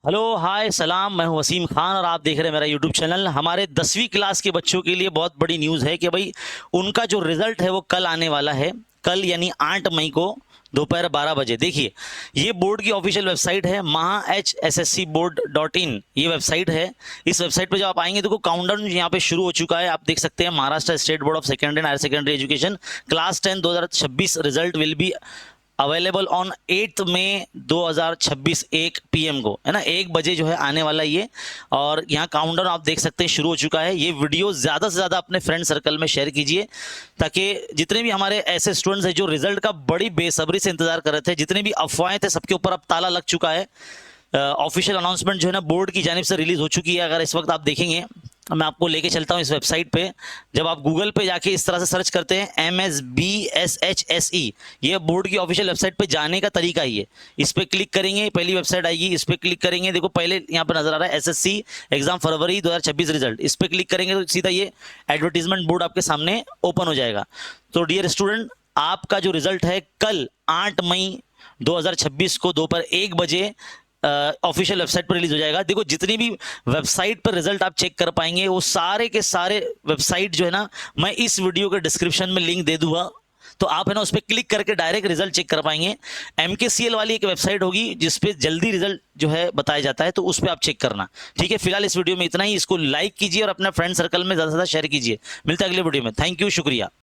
Hello hi सलाम, मैं हूं वसीम खान और आप देख रहे हैं मेरा यूट्यूब चैनल। हमारे 10वीं क्लास के बच्चों के लिए बहुत बड़ी न्यूज़ है कि भाई उनका जो रिजल्ट है वो कल आने वाला है। कल यानी 8 मई को दोपहर 12 बजे। देखिए, ये बोर्ड की ऑफिशियल वेबसाइट है maha-hsscboard.in, ये वेबसाइट है। इस वेबसाइट पे जब आप आएंगे तो काउंटडाउन यहाँ पे शुरू हो चुका है। आप देख सकते हैं Maharashtra state board of secondary and higher secondary education class 10 2026 result will be available on 8 May 2026 1 PM को, है ना, 1 बजे जो है आने वाला ये। और यहाँ काउंटडाउन आप देख सकते हैं शुरू हो चुका है। ये वीडियो ज़्यादा से ज़्यादा अपने फ्रेंड सर्कल में शेयर कीजिए ताकि जितने भी हमारे ऐसे स्टूडेंट्स हैं जो रिजल्ट का बड़ी बेसब्री से इंतजार कर रहे थे, जितने भी अफवाहें थे, सबके ऊपर अब ताला लग चुका है। ऑफिशियल अनाउंसमेंट जो है ना बोर्ड की जानिब से रिलीज हो चुकी है। अगर इस वक्त आप देखेंगे, मैं आपको लेके चलता हूँ इस वेबसाइट पे। जब आप गूगल पे जाके इस तरह से सर्च करते हैं MSBSHSE, ये बोर्ड की ऑफिशियल वेबसाइट पे जाने का तरीका ही है। इस पे क्लिक करेंगे, पहली वेबसाइट आएगी, इस पे क्लिक करेंगे। देखो पहले यहाँ पे नजर आ रहा है SSC एग्जाम फरवरी 2026 रिजल्ट। इस पे क्लिक करेंगे तो सीधा ये एडवर्टीजमेंट बोर्ड आपके सामने ओपन हो जाएगा। तो डियर स्टूडेंट, आपका जो रिजल्ट है कल 8 मई 2026 को दोपहर 1 बजे ऑफिशियल वेबसाइट पर रिलीज हो जाएगा। देखो, जितनी भी वेबसाइट पर रिजल्ट आप चेक कर पाएंगे वो सारे के सारे वेबसाइट जो है ना, मैं इस वीडियो के डिस्क्रिप्शन में लिंक दे दूंगा। तो आप है ना उस पर क्लिक करके डायरेक्ट रिजल्ट चेक कर पाएंगे। MKCL वाली एक वेबसाइट होगी जिसपे जल्दी रिजल्ट जो है बताया जाता है, तो उस पर आप चेक करना। ठीक है, फिलहाल इस वीडियो में इतना ही। इसको लाइक कीजिए और अपने फ्रेंड सर्कल में ज़्यादा से ज़्यादा शेयर कीजिए। मिलता है अगले वीडियो में। थैंक यू, शुक्रिया।